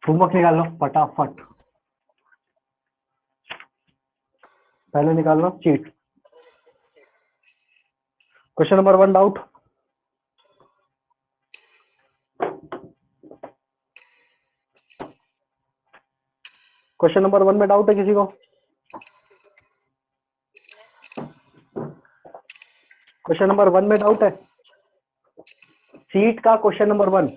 Homework निकाल लो फटाफट। पहले निकाल लो cheat. Question number 1 doubt. Question number 1 में डाउट है किसी को? क्वेश्चन नंबर 1 में डाउट है? सीट का क्वेश्चन नंबर 1।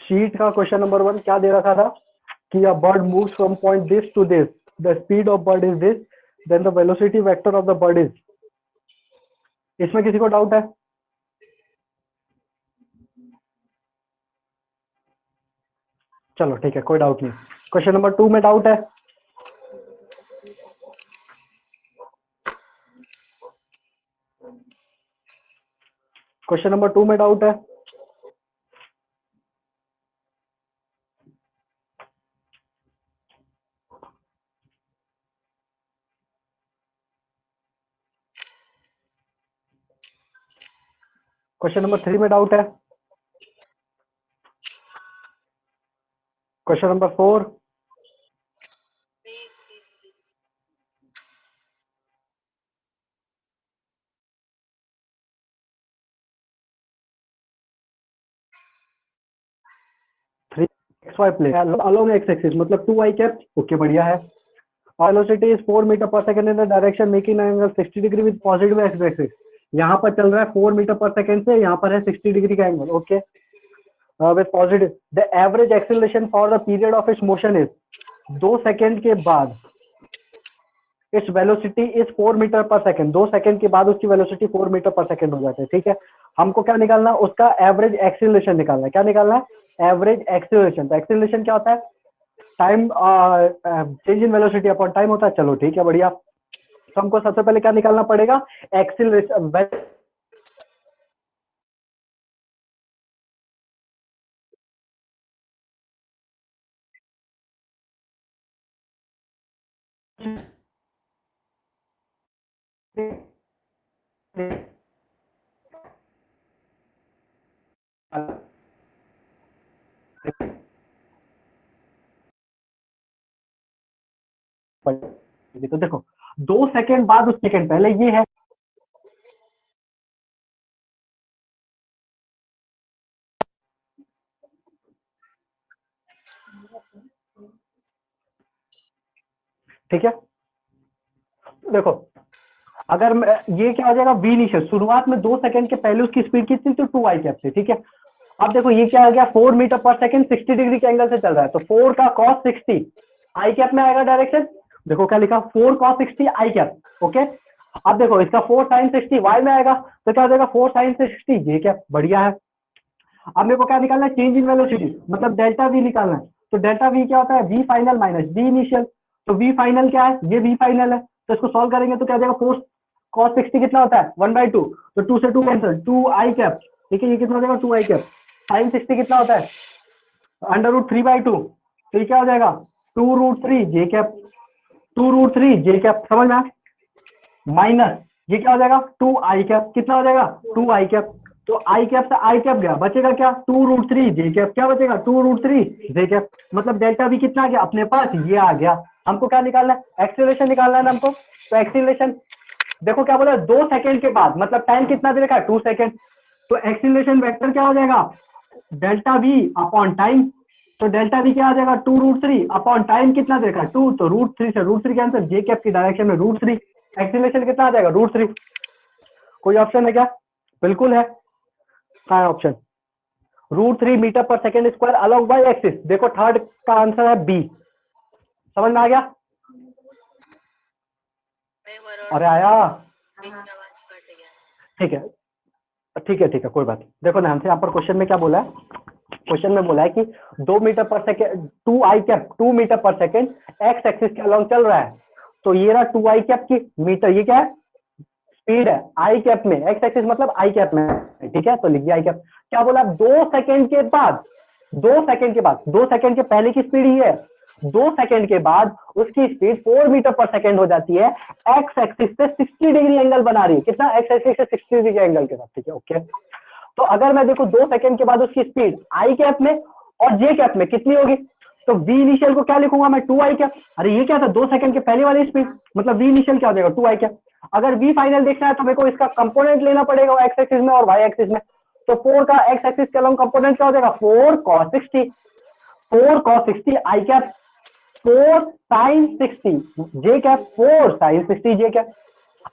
शीट का क्वेश्चन नंबर 1 क्या दे रखा था कि a bird moves from point this to this, the speed of bird is this, then the velocity vector of the bird is. इसमें किसी को डाउट है? चलो ठीक है, कोई डाउट नहीं। क्वेश्चन नंबर 2 में डाउट है? क्वेश्चन नंबर 2 में डाउट है? क्वेश्चन नंबर 3 में डाउट है? Question number 4? Three x y plane along x axis मतलब 2 i कैप। ओके बढ़िया है। Velocity is 4 meter per second in the direction making angle 60 degree with positive x axis. यहाँ पर चल रहा है 4 मीटर पर सेकंड से, यहाँ पर है 60 डिग्री का angle. Okay with positive. The average acceleration for the period of its motion is, 2 second के बाद its velocity is 4 meter per second. 2 second के बाद उसकी वेलोसिटी 4 मीटर पर सेकंड हो जाती है। ठीक है, हमको क्या निकालना है? उसका एवरेज एक्सीलरेशन निकालना है। क्या निकालना है? Average acceleration. तो एक्सीलरेशन क्या होता है? Time change in velocity upon time होता है। चलो ठीक है बढ़िया। तो हमको सबसे पहले क्या निकालना पड़ेगा? एक्सीलरेशन। तो देखो 2 सेकंड बाद उस सेकंड पहले ये है। ठीक है देखो, अगर ये क्या हो जाएगा? V initial. शुरुआत में 2 सेकंड के पहले उसकी स्पीड कितनी थी? 2 i कैप थी। ठीक है, अब देखो ये क्या आ गया? 4 मीटर पर सेकंड 60 डिग्री के एंगल से चल रहा है, तो 4 का cos 60 आई कैप में आएगा डायरेक्शन। देखो क्या लिखा? 4 cos 60 आई कैप। ओके, अब देखो इसका 4 sin 60 वाई में आएगा, तो क्या हो जाएगा? 4 sin 60 जे कैप। बढ़िया है। अब मेरे को क्या निकालना है? चेंज इन वेलोसिटी मतलब डेल्टा वी निकालना है। तो डेल्टा वी क्या होता है? V final minus V initial. तो वी फाइनल क्या है? ये वी फाइनल है, तो इसको सॉल्व करेंगे तो क्या जाएगा? 4 cos 60 कितना होता है? 1/2। तो 2 से 2 कैंसिल, 2 आई कैप। ठीक है, ये कितना हो जाएगा? 2 आई कैप। sin 60 कितना होता है? √3/2। तो ये क्या हो जाएगा? 2√3 जे कैप। 2√3 जे कैप, समझ में? माइनस ये क्या हो जाएगा? 2 आई कैप। कितना हो जाएगा? 2 आई कैप। तो आई कैप से आई कैप गया, बचेगा क्या? 2√3 जे कैप। क्या बचेगा? 2√3 जे कैप। मतलब डेल्टा वी कितना आ गया अपने पास? ये आ गया। हमको क्या निकालना है? एक्सीलरेशन निकालना है ना हमको। तो एक्सीलरेशन देखो क्या बोला? 2 सेकंड के बाद, मतलब टाइम कितना दे रखा है? 2 सेकंड। तो एक्सीलरेशन वेक्टर क्या हो जाएगा? Delta we upon time. तो डेल्टा वी क्या आ जाएगा? 2√3 अपॉन टाइम कितना दे रखा है? 2। तो √3 से √3 कैंसिल, जे कैप की डायरेक्शन में √3। एक्सीलरेशन कितना आ जाएगा? √3। कोई ऑप्शन है क्या? बिल्कुल है। कहाँ है option? √3 meter per second square along Y axis. देखो थर्ड का आंसर है बी। समझ में आ गया? अरे आया। ठीक है ठीक है ठीक है, कोई बात नहीं। देखो ध्यान से, यहाँ पर क्वेश्चन में क्या बोला है? क्वेश्चन में बोला है कि 2 मीटर पर सेकेंड 2 आई cap 2 metre per second x axis के अलॉन्ग चल रहा है। तो ये रहा 2 आई कैप की मीटर, ये क्या है? स्पीड है। आई कैप में एक्स एक्सिस मतलब आई कैप में। ठीक है, तो लिख दिया आई कैप। क्या बोला? 2 सेकंड के बाद 2 सेकंड के बाद, 2 सेकंड के पहले की स्पीड ये है, 2 सेकंड के बाद उसकी स्पीड 4 मीटर पर सेकंड हो जाती है, एक्स एक्सिस से 60 डिग्री एंगल बना रही है, कितना, एक्स एक्सिस से 60 डिग्री एंगल के साथ, ठीक है, ओके। तो अगर मैं देखो 2 सेकंड के बाद उसकी स्पीड आई कैप में और जे कैप में कितनी होगी, तो वी इनिशियल को क्या लिखूंगा मैं, 2 आई कैप। अरे ये क्या था, 2 सेकंड के पहले वाली स्पीड, मतलब वी इनिशियल क्या हो जाएगा, 2 आई कैप। अगर वी फाइनल देखना है तो मेरे को इसका कंपोनेंट लेना पड़ेगा एक्स एक्सिस में और वाई एक्सिस में। तो 4 का एक्स एक्सिस के अलॉन्ग कंपोनेंट क्या हो जाएगा, 4 cos 60, 4 cos 60 I cap, 4 sin 60 J cap, 4 sin 60 J cap.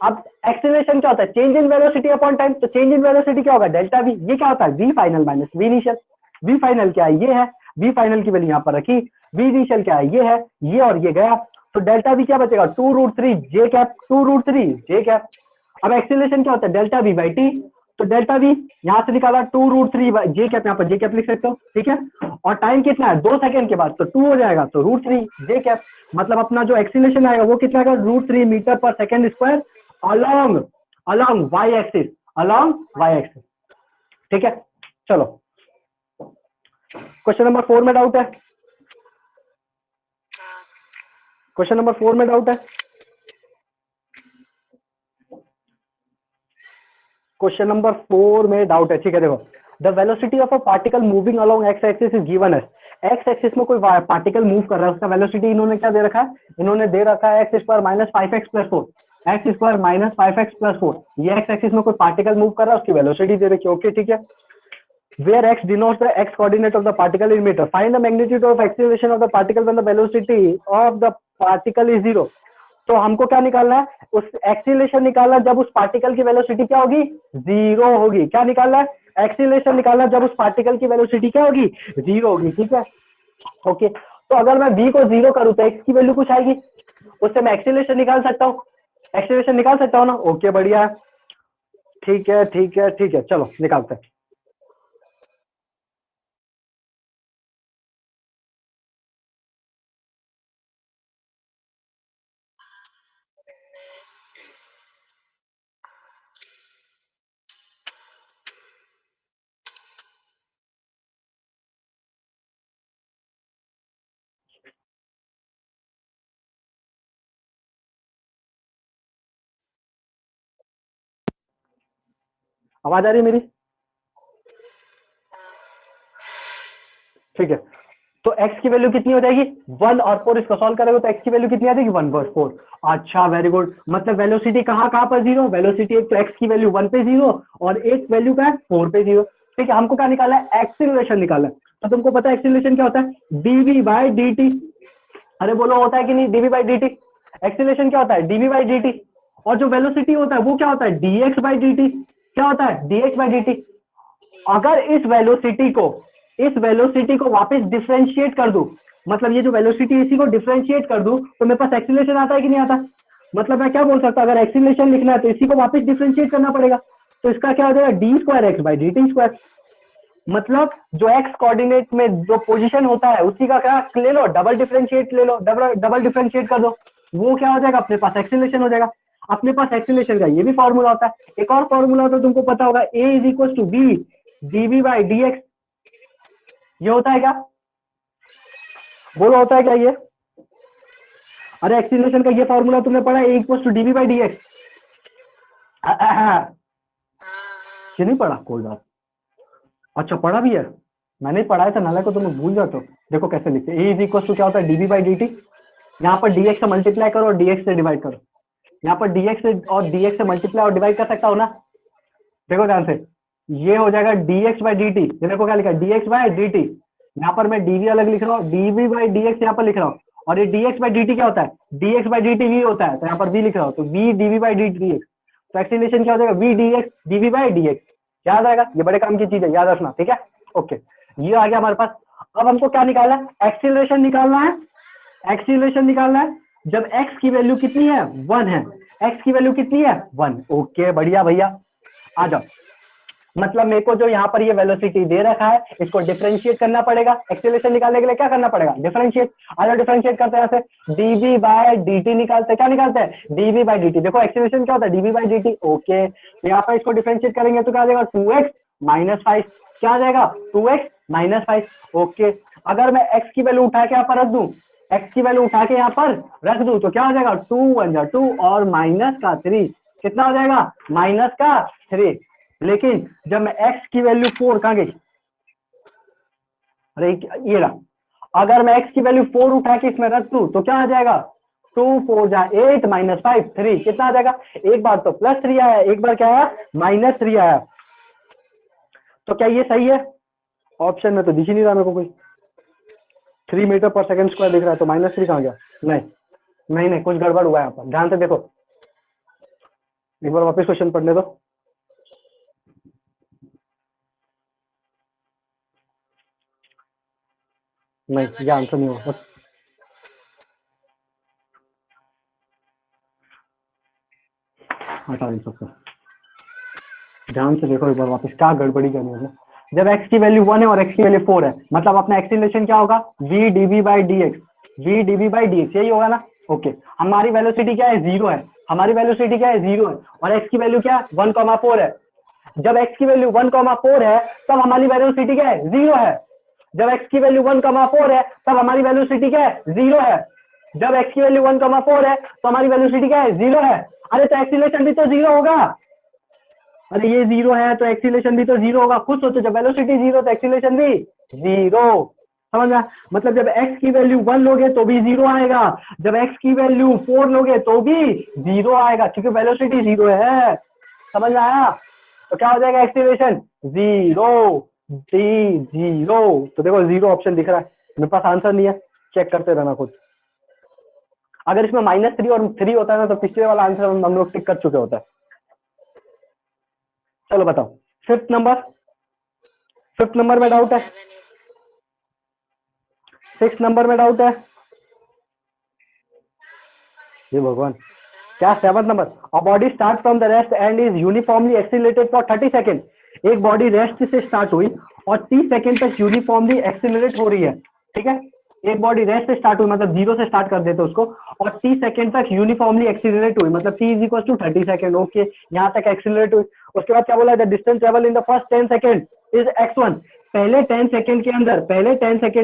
अब एक्सीलरेशन क्या होता है, change in velocity upon time, तो चेंज इन वेलोसिटी क्या होगा, डेल्टा वी। ये क्या होता है, V final minus V initial. V final क्या है, ये है, वी फाइनल की वैल्यू यहाँ पर रखी, वी इनिशियल क्या है, ये है, ये और ये गया, तो डेल्टा वी क्या बचेगा, 2√3 जे कैप, 2√3 जे कैप। अब एक्सीलरेशन क्या होता है, डेल्टा वी बाई टी, तो डेल्टा वी यहां से निकाला 2√3 जे कैप, यहाँ पर जे कैप लिख सकते हो, ठीक है। और टाइम कितना है, 2 सेकंड के बाद, तो 2 हो जाएगा, तो √3 जे कैप। मतलब अपना जो एक्सीलरेशन आएगा वो कितना आएगा, √3 meter per second square along along Y axis, along Y axis, ठीक है। चलो क्वेश्चन नंबर 4 में डाउट है, क्वेश्चन नंबर 4 में डाउट है, क्वेश्चन नंबर 4 में डाउट है, ठीक है। देखो, the velocity of a particle moving along x axis is given as, X axis में कोई पार्टिकल मूव कर रहा है, उसका वेलोसिटी इन्होंने क्या दे रखा है, इन्होंने दे रखा है x square minus 5x+4, x square minus 5x+4। ये एक्स एक्सिस में कोई पार्टिकल मूव कर रहा है, उसकी वेलोसिटी दे रखी है, ओके, ठीक है। Where x denotes the x coordinate of the particle in meter. Find the magnitude of acceleration of the particle when the velocity of the particle is 0. तो हमको क्या निकालना है, उस एक्सीलरेशन निकालना जब उस पार्टिकल की वेलोसिटी क्या होगी, 0 होगी। क्या निकालना है, एक्सीलरेशन निकालना जब उस पार्टिकल की वेलोसिटी क्या होगी, 0 होगी, ठीक है, ओके। तो अगर मैं v को 0 करूं तो x की वैल्यू कुछ आएगी, उससे मैं एक्सीलरेशन निकाल सकता हूँ, एक्सीलरेशन निकाल सकता हूँ ना, ओके, बढ़िया, ठीक है, ठीक है, ठीक है, चलो निकालते हैं। आवाज आ रही है मेरी, ठीक है। तो x की वैल्यू कितनी हो जाएगी, 1 और 4, इसको सॉल्व करोगे तो x की वैल्यू कितनी आ जाएगी, 1 और 4। अच्छा, वेरी गुड। मतलब वेलोसिटी कहाँ कहाँ पर 0, वेलोसिटी एक तो x की वैल्यू 1 पे 0 और एक वैल्यू का है 4 पे 0, ठीक है। हमको क्या निकालना है, एक्सीलरेशन निकालना है। तो तुमको पता है एक्सीलरेशन क्या होता है, dv बाई dt। अरे बोलो, होता है कि नहीं, dv बाई dt। एक्सीलरेशन क्या होता है, dv बाई dt। और जो वेलोसिटी होता है वो क्या होता है, dx बाई dt। क्या होता है, dx बाई dt। अगर इस वेलोसिटी को वापस डिफरेंशिएट कर दूं, मतलब ये जो वेलोसिटी इसी को डिफरेंशिएट कर दूं, तो मेरे पास एक्सीलरेशन आता है कि नहीं आता। मतलब मैं क्या बोल सकता हूं, अगर एक्सीलरेशन लिखना है तो इसी को वापस डिफरेंशिएट करना पड़ेगा। तो इसका क्या हो जाएगा, d2x/dt²। मतलब जो एक्स कोऑर्डिनेट में जो पोजीशन होता है उसी का क्या ले लो, डबल डिफरेंशिएट ले लो, डबल डबल डिफरेंशिएट कर दो, वो क्या हो जाएगा, अपने पास एक्सीलरेशन हो जाएगा। अपने पास एक्सीलरेशन का ये भी फॉर्मूला होता है। एक और फॉर्मूला होता है, तुमको पता होगा, a is equal to B dv/dx। ये होता है क्या, बोलो होता है क्या ये। अरे एक्सीलरेशन का ये फॉर्मूला तुमने पढ़ा है, a इक्वल टू dv/dx। ये नहीं पढ़ा, कोई बात। अच्छा, पढ़ा भी है, मैंने पढ़ाया था, नाला को तुम भूल जाते हो। देखो कैसे लिखते हैं, a इज इक्वल टू क्या होता है, dv/dt। यहाँ पर dx से मल्टीप्लाई करो और dx से डिवाइड करो। यहाँ पर dx से मल्टीप्लाई और डिवाइड कर सकता हो ना। देखो ध्यान से, ये हो जाएगा dx/dt। ये देखो क्या लिखा है, dx/dt। यहाँ पर मैं dv अलग लिख रहा हूँ, dv/dx यहाँ पर लिख रहा हूँ। और ये dx/dt क्या होता है, dx/dt v होता है, तो यहाँ पर v लिख रहा हूँ, तो v dv/dx। तो एक्सीलरेशन क्या हो जाएगा, v dx dv/dx। याद आएगा, ये बड़े काम की चीज है, याद रखना, ठीक है, ओके। ये आ गया हमारे पास। अब हमको क्या निकालना है, एक्सीलरेशन निकालना है। एक्सीलरेशन निकालना है जब x की वैल्यू कितनी है, 1 है। x की वैल्यू कितनी है, 1, ओके, बढ़िया भैया, आ जाओ। मतलब मेरे को जो यहाँ पर ये वेलोसिटी दे रखा है, इसको डिफरेंशिएट करना पड़ेगा। एक्सीलरेशन निकालने के लिए क्या करना पड़ेगा, डिफरेंशिएट। आजा डिफरेंशिएट करते हैं, यहाँ से dv/dt निकालते हैं। क्या निकालते हैं, dv/dt। देखो एक्सीलरेशन क्या होता है, dv/dt, ओके। तो यहाँ पर इसको डिफरेंशिएट करेंगे तो क्या आ जाएगा, 2x - 5। क्या आ जाएगा, 2x -5। ओके, अगर मैं x की वैल्यू उठा के यहाँ पर रख दूं, x की वैल्यू उठा के यहाँ पर रख दूं तो क्या हो जाएगा, 2 1 जा 2 और -3 कितना हो जाएगा, -3। लेकिन जब मैं x की वैल्यू 4 कहाँ गई, अरे ये रहा, अगर मैं x की वैल्यू 4 उठा के इसमें रख दूं तो क्या आ जाएगा, 2 4 जा 8 -5 3 कितना आ जाएगा, एक बार तो +3 आया, एक बार क्या आया, -3 आया। तो क्या ये सही है, ऑप्शन में तो दिख ही नहीं रहा मेरे को कोई, 3 मीटर पर सेकंड स्क्वायर दिख रहा है, तो -3 कहाँ गया, नहीं नहीं नहीं, कुछ गड़बड़ हुआ है यहाँ पर, ध्यान से देखो, एक बार वापस क्वेश्चन पढ़ने दो। नहीं, ये आंसर नहीं होगा, हटा नहीं सकता, ध्यान से देखो एक बार वापस, क्या गड़बड़ी करनी है। जब x की वैल्यू 1 है और x की वैल्यू 4 है, मतलब अपना एक्सीलरेशन क्या होगा, v dv by dx, v dv by dx, यही होगा ना। ओके, हमारी वेलोसिटी क्या है, 0 है, हमारी वेलोसिटी क्या है, 0 है, और x की वैल्यू क्या है, 1,4 है। जब x की वैल्यू 1,4 है तब हमारी वेलोसिटी क्या है, 0 है। जब x की वैल्यू 1,4 है तब हमारी वेलोसिटी क्या है, 0 है। जब x की वैल्यू 1,4 है तो हमारी वेलोसिटी क्या है, 0 है। अरे तो एक्सीलरेशन भी तो 0 होगा, अरे ये 0 है तो एक्सीलरेशन भी तो 0 होगा, खुद सोचो, जब वेलोसिटी 0 तो एक्सीलरेशन भी 0, समझ में। मतलब जब x की वैल्यू 1 लोगे तो भी 0 आएगा, जब x की वैल्यू 4 लोगे तो भी 0 आएगा, क्योंकि वेलोसिटी 0 है, समझ में आया। तो क्या हो जाएगा, एक्सीलरेशन 0 0। तो देखो 0 ऑप्शन दिख रहा है, मेरे पास आंसर नहीं है, चेक करते रहना खुद। अगर इसमें -3 और 3 होता है ना तो पिछले वाला आंसर हम लोग टिक कर चुके होता है। चलो बताओ, फिफ्थ नंबर में डाउट है, 6 नंबर में डाउट है, ये भगवान, क्या 7 number, a body start from the rest and is uniformly accelerated for 30 second. एक बॉडी रेस्ट से स्टार्ट हुई और 30 सेकंड तक यूनिफॉर्मली एक्सीलरेट हो रही है, ठीक है। एक बॉडी रेस्ट से स्टार्ट हुई, मतलब 0 से स्टार्ट कर देते उसको, और 30 सेकंड तक यूनिफॉर्मली एक्सीलरेट हुई, मतलब t = 30 सेकंड। ओके, यहाँ तक एक्सीलरेट हुई, उसके बाद क्या बोला, the distance travel in the first 10 second is x1। पहले 10 सेकंड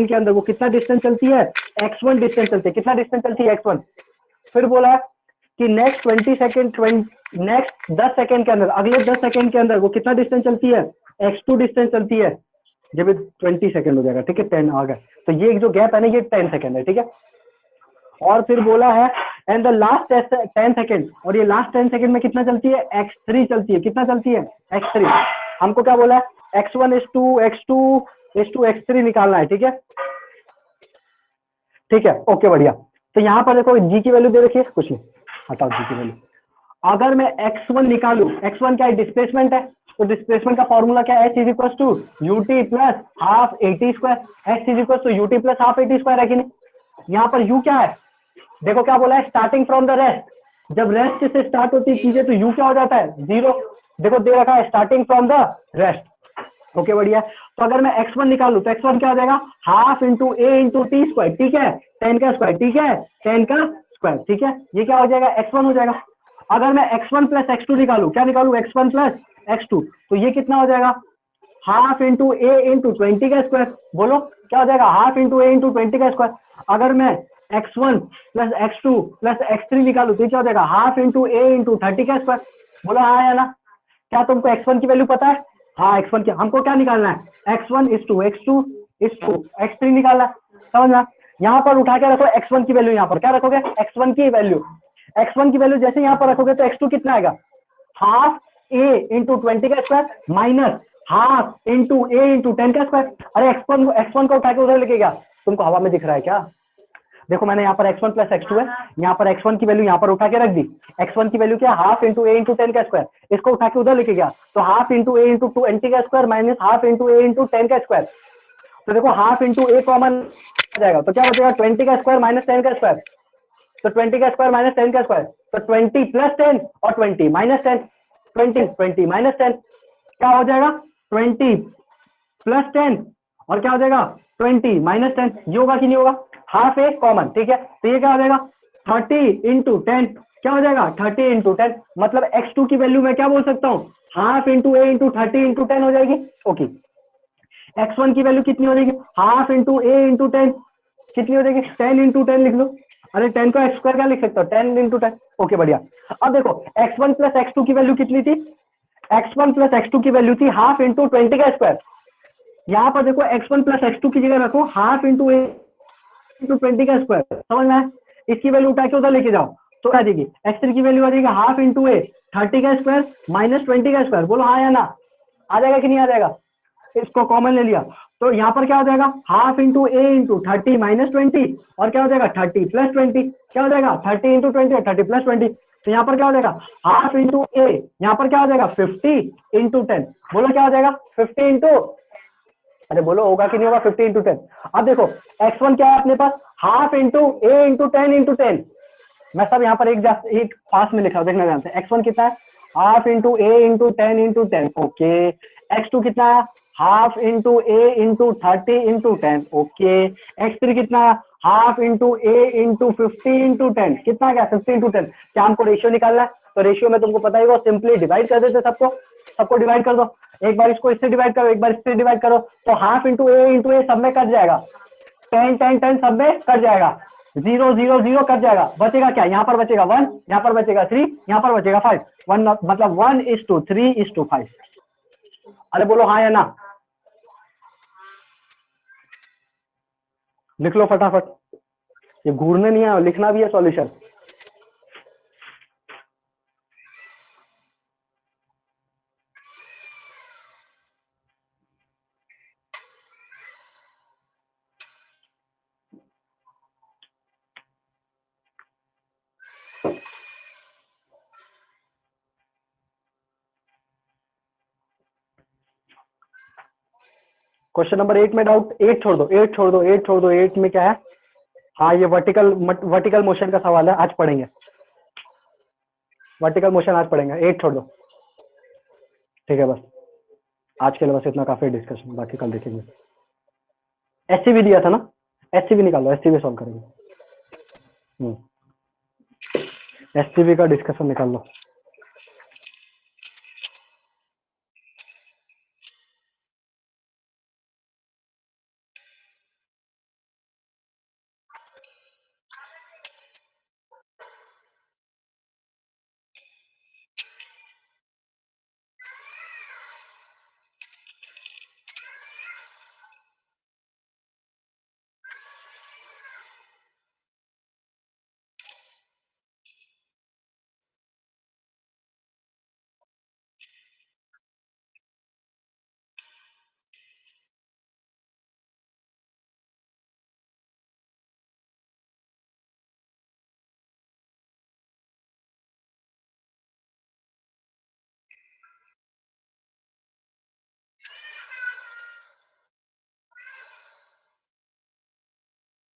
के अंदर वो कितना डिस्टेंस चलती है, x1 डिस्टेंस चलती है। कितना डिस्टेंस चलती है, x1। फिर बोला कि नेक्स्ट 20 सेकंड, नेक्स्ट 10 सेकंड के अंदर, अगले 10 सेकंड के अंदर वो कितना डिस्टेंस चलती है, x2 डिस्टेंस चलती है। जब 20 सेकंड हो जाएगा, ठीक है, 10 आ गया, तो ये जो गैप है ना, ये 10 सेकंड है, ठीक है। और फिर बोला है एंड द लास्ट 10 सेकंड, और ये लास्ट 10 सेकंड में कितना चलती है, x3 चलती है। कितना चलती है, x3। हमको क्या बोला है, x1 x2 x3 निकालना है, ठीक है, ठीक है, ओके बढ़िया। तो यहाँ पर देखो g की वैल्यू दे रखी है, कुछ नहीं, हटाओ g की वैल्यू। अगर मैं x1 निकालू, x1 क्या है, डिस्प्लेसमेंट है, तो डिस्प्लेसमेंट का फॉर्मूला क्या है, h = ut + half at², h = ut + half at² है कि नहीं। यहाँ पर u क्या है, देखो क्या बोला है, स्टार्टिंग फ्रॉम द रेस्ट। जब रेस्ट से स्टार्ट होती है चीजें तो u क्या हो जाता है, 0। देखो दे रखा है starting from the rest, okay बढ़िया। तो अगर मैं x1 निकालू तो x1 क्या हो जाएगा, half into a into t², ठीक है, 10 का स्क्वायर, ठीक है, 10 का स्क्वायर, ठीक है, ये क्या हो जाएगा, x1 हो जाएगा। अगर मैं x1 + x2 निकालू, क्या निकालू, x1 + x2, तो ये कितना हो जाएगा, हाफ इंटू a इंटू 20 का स्क्वायर। बोलो क्या हो जाएगा, हाफ इंटू a इंटू 20 का स्क्वायर। अगर मैं x1 + x2 + x3 निकालू तो क्या हो जाएगा, हाफ इंटू a इंटू 30 का स्क्वायर। बोलो हाँ या ना। क्या तुमको x1 की वैल्यू पता है, हाँ x1 की, हमको क्या निकालना है, x1 x2 x3 निकालना है, समझना। यहाँ पर उठा के रखो x1 की वैल्यू, यहाँ पर क्या रखोगे, x1 की वैल्यू जैसे यहाँ पर रखोगे तो x2 कितना आएगा, हाफ a इंटू 20 का square minus half into a into 10 का स्क्वायर। अरे x1 को उठा के उधर लेके गया, तुमको हवा में दिख रहा है क्या। देखो मैंने यहाँ पर x1 + x2 है, यहाँ पर x1 की वैल्यू यहाँ पर उठा के रख दी, x1 की वैल्यू क्या, हाफ इंटू a इंटू 10 का स्क्वायर, इसको उठा के उधर लेके गया, तो हाफ इंटू a इंटू 20 का square minus half into a into 10 का स्क्वायर। तो देखो हाफ इंटू a कॉमन आ जाएगा, तो क्या बचेगा, 20 का स्क्वायर माइनस 10 का स्क्वायर, तो 20 का स्क्वायर माइनस 10 का स्क्वायर, तो 20 + 10 और 20 - 10, 20 - 10 क्या हो जाएगा, 20 + 10 और क्या हो जाएगा, 20 - 10, ये होगा कि नहीं होगा, हाफ ए कॉमन, ठीक है। तो ये क्या हो जाएगा, 30 × 10, क्या हो जाएगा, 30 × 10, मतलब x2 की वैल्यू मैं क्या बोल सकता हूँ, हाफ इंटू a इंटू 30 × 10 हो जाएगी। ओके, x1 की वैल्यू कितनी हो जाएगी, हाफ इंटू ए इंटू 10, कितनी हो जाएगी 10 इंटू 10 लिख लो। अरे 10 को एक्स स्क्वायर क्या लिख सकते हो, 10 इंटू 10। ओके बढ़िया। अब देखो x1 प्लस x2 की वैल्यू कितनी थी, x1 प्लस x2 की वैल्यू थी हाफ इंटू 20 का स्क्वायर। यहाँ पर देखो x1 प्लस x2 की जगह रखो हाफ इंटू ए इंटू 20 का स्क्वायर, समझ में आया? इसकी वैल्यू उठा के उधर लेके जाओ तो आ जाएगी x3 की वैल्यू आ जाएगी हाफ इंटू ए 30 का स्क्वायर माइनस 20 का स्क्वायर। बोलो हाँ या ना, आ जाएगा कि नहीं आ जाएगा? इसको कॉमन ले लिया तो यहाँ पर क्या हो जाएगा, हाफ इंटू ए इंटू 30 माइनस 20, और क्या हो जाएगा 30 प्लस 20, क्या हो जाएगा 30 इंटू 20 और 30 प्लस 20। तो यहाँ पर क्या हो जाएगा हाफ इंटू ए, यहाँ पर क्या हो जाएगा 50 इंटू 10। बोलो क्या हो जाएगा 50 इंटू, अरे बोलो होगा कि नहीं होगा 50 इंटू 10। अब देखो x1 क्या है अपने पास, हाफ इंटू ए इंटू 10 इंटू 10। मैं सब यहाँ पर एक पास में लिखा हूं, देखना ध्यान से। x1 कितना है, हाफ इंटू ए इंटू 10 इंटू 10, ओके। x2 कितना है, हाफ इंटू ए इंटू 30 इंटू 10, ओके। x3 कितना है, हाफ इंटू ए इंटू 50 इंटू 10, कितना क्या 50 इंटू 10। क्या हमको रेशियो निकालना है, तो रेशियो में तुमको पता ही वो सिंपली डिवाइड कर देते, सबको डिवाइड कर दो। एक बार इसको इससे डिवाइड करो, एक बार इससे डिवाइड करो, तो हाफ इंटू ए सब में कट जाएगा, 10 10 10 सब में कट जाएगा, 0 0 0 कट जाएगा, बचेगा क्या, यहाँ पर बचेगा 1, यहाँ पर बचेगा 3, यहाँ पर बचेगा 5, 1 मतलब 1:3:5। अरे बोलो हाँ या ना, लिख लो फटाफट, ये घूरने नहीं है, लिखना भी है सॉल्यूशन। क्वेश्चन नंबर 8 में डाउट, 8 छोड़ दो, 8 छोड़ दो, 8 छोड़ दो, 8 में क्या है, हाँ ये वर्टिकल मोशन का सवाल है, आज पढ़ेंगे वर्टिकल मोशन, आज पढ़ेंगे, 8 छोड़ दो। ठीक है बस आज के लिए बस इतना काफी डिस्कशन, बाकी कल देखेंगे। एससीबी दिया था ना, एससीबी निकालो, एससीबी सॉल्व करेंगे। एससीबी का डिस्कशन निकाल लो।